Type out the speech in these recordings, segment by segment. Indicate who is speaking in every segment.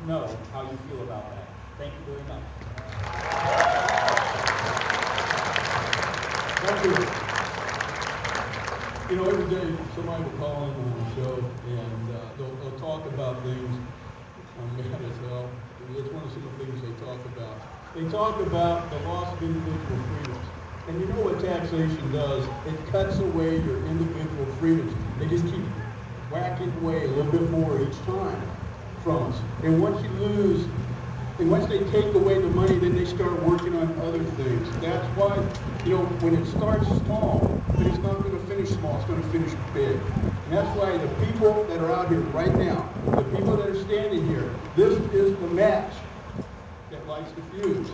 Speaker 1: know how you feel about that. Thank you very much.
Speaker 2: Thank you. You know, every day somebody will call in on the show and they'll talk about things. I'm mad as hell. It's one of some of the things they talk about. They talk about the loss of individual freedoms. And you know what taxation does? It cuts away your individual freedoms. They just keep whacking away a little bit more each time from us. And once you lose, and once they take away the money, then they start working on other things. That's why, you know, when it starts small, but it's not going to finish small, it's going to finish big. And that's why the people that are out here right now, the people that are standing here, this is the match that lights the fuse.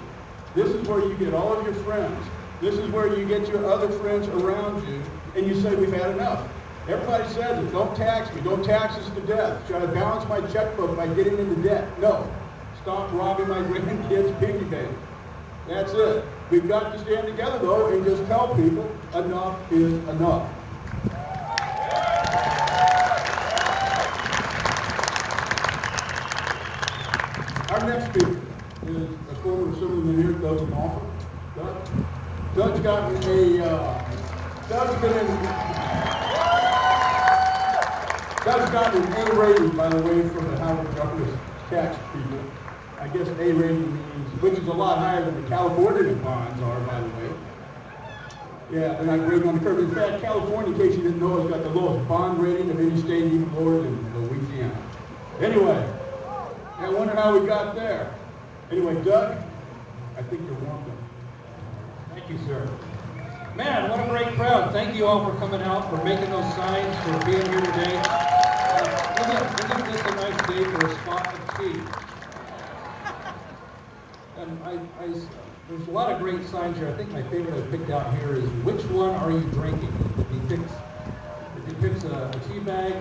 Speaker 2: This is where you get all of your friends. This is where you get your other friends around you, and you say, we've had enough. Everybody says it, don't tax me, don't tax us to death. Should I balance my checkbook by getting into debt? No. Stop robbing my grandkids' piggy bank. That's it. We've got to stand together, though, and just tell people enough is enough. Our next speaker is a former Assemblyman here, Doug Malfa. Doug's gotten an A rating, by the way, from the Howard Douglas tax people. I guess A rating means, which is a lot higher than the California bonds are, by the way. Yeah, they're not grading on the curve. In fact, California, in case you didn't know, has got the lowest bond rating of any state, even lower than Louisiana. Anyway, I wonder how we got there. Anyway, Doug, I think you're welcome.
Speaker 3: Thank you, sir. Man, what a great crowd. Thank you all for coming out, for making those signs, for being here today. Isn't this a nice day for a spot of tea? And there's a lot of great signs here. I think my favorite I picked out here is, which one are you drinking? It depicts a tea bag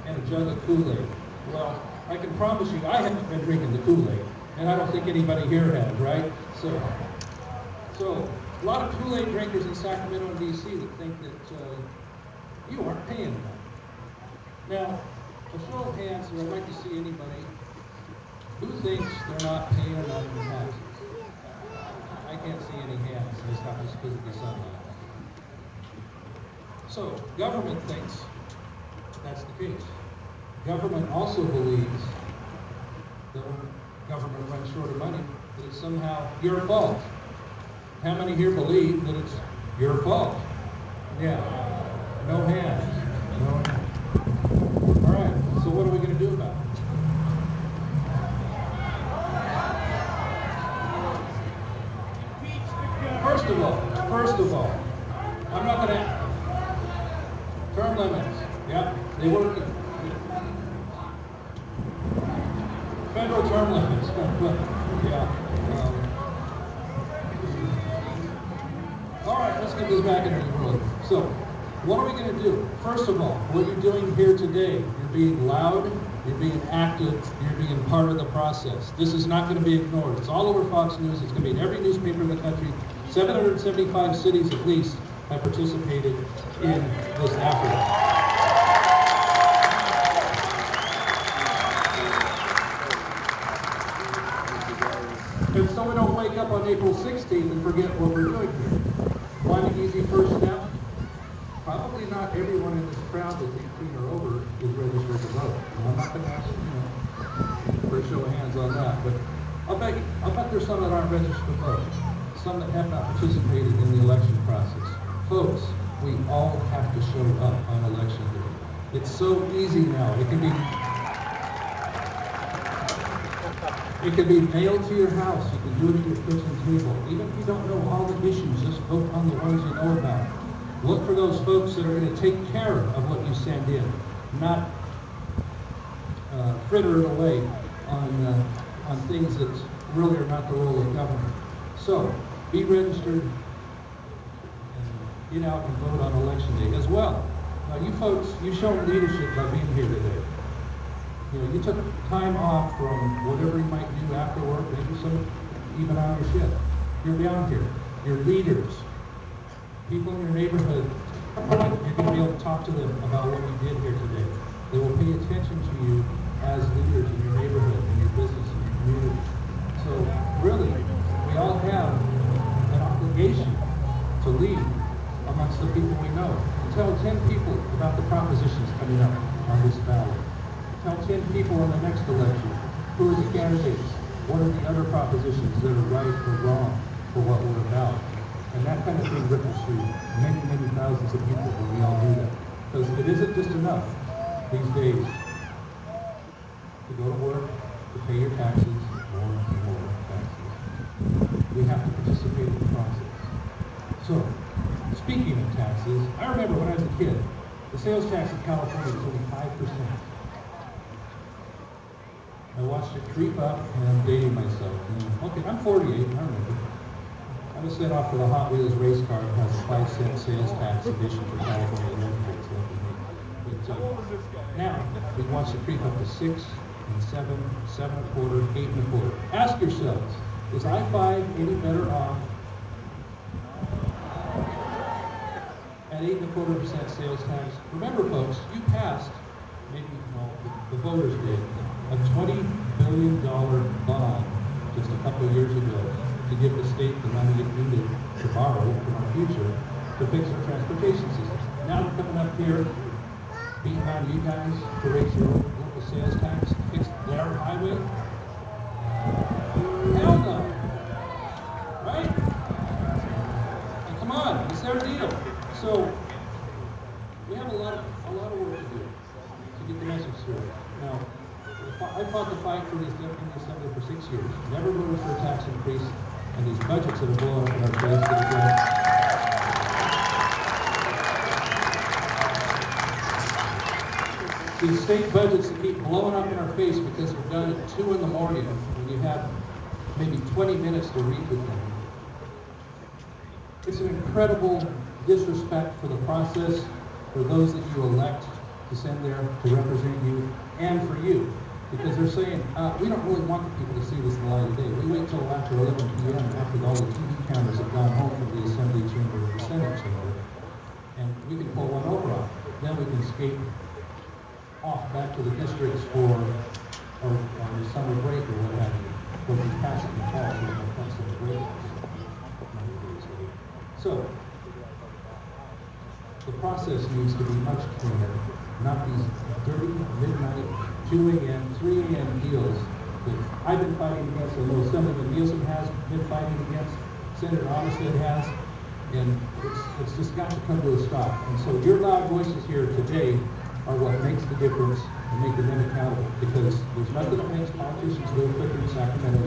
Speaker 3: and a jug of Kool-Aid. Well, I can promise you I haven't been drinking the Kool-Aid, and I don't think anybody here has, right? So a lot of Kool-Aid drinkers in Sacramento and D.C. that think that you aren't paying enough. Now, a show of hands here, I'd like to see anybody who thinks they're not paying enough in taxes. I can't see any hands. It's not just because of the sunlight. So, government thinks that's the case. Government also believes that when government runs short of money, that it's somehow your fault. How many here believe that it's your fault? Yeah. No hands. No hands. All right. So what are we going to do about it? First of all, I'm not going to. Term limits. Yep. They work. Federal term limits. Yeah. All right, let's get this back into the world. So, what are we going to do? First of all, what you're doing here today, you're being loud, you're being active, you're being part of the process. This is not going to be ignored. It's all over Fox News. It's going to be in every newspaper in the country. 775 cities at least have participated in this effort. And so we don't wake up on April 16th and forget what we're doing here. One easy first step, probably not everyone in this crowd that's 18 or over is registered to vote. I'm not going to ask, for a show of hands on that, but I'll bet there's some that aren't registered to vote, some that have not participated in the election process. Folks, we all have to show up on election day. It's so easy now. It can be mailed to your house. You can do it at your kitchen table. Even if you don't know all the issues, just vote on the ones you know about. Look for those folks that are going to take care of what you send in, not fritter it away on things that really are not the role of government. So, be registered and get out and vote on election day as well. Now, you folks, you've shown leadership by being here today. You took time off from whatever you might do after work, maybe some even on your shift. You're down here. You're leaders. People in your neighborhood, you're going to be able to talk to them about what you did here today. They will pay attention to you as leaders in your neighborhood and your business. propositions coming up on this ballot. Tell 10 people in the next election, who are the candidates? What are the other propositions that are right or wrong for what we're about? And that kind of thing ripples through many, many thousands of people when we all do that. Because it isn't just enough these days to go to work, to pay your taxes, more and more taxes. We have to participate in the process. So, speaking of taxes, I remember when I was a kid, the sales tax in California was only 5%. I watched it creep up, and I'm dating myself. Okay, I'm 48, I remember. I was sent off for the Hot Wheels race car that has a 5-cent sales tax addition for California residents. But now, we watch it creep up to 6 and 7, 7.25, 8.25. Ask yourselves, is I-5 any better off at 8.25% sales tax? Remember, folks, you passed, maybe the voters did, a $20 billion bond just a couple of years ago to give the state the money it needed to borrow from our future to fix our transportation system. Now we're coming up here, beating on you guys to raise your local sales tax, to fix their highway. Hell no. Right? And come on, it's their deal. So we have a lot of work to do to get the message through. Now, I fought the fight in the Assembly for 6 years, never voted for a tax increase, and these budgets that are blowing up in our face that are these state budgets that keep blowing up in our face because they're done at 2 in the morning when you have maybe 20 minutes to read the thing. It's an incredible disrespect for the process, for those that you elect to send there to represent you, and for you. Because they're saying, we don't really want the people to see this in the light of day. We wait till after 11 p.m. after all the TV cameras have gone home from the Assembly chamber or the Senate chamber, and we can pull one over on. Then we can skate off back to the districts for the summer break or what have you. Or we pass it in the fall, so we don't have summer break. So, the process needs to be much cleaner, not these dirty midnight 2 a.m., 3 a.m. deals that I've been fighting against, I know Assemblyman Nielsen has been fighting against, Senator Armistead has, and it's just got to come to a stop. And so your loud voices here today are what makes the difference and making them accountable, because there's nothing that makes politicians go quicker in Sacramento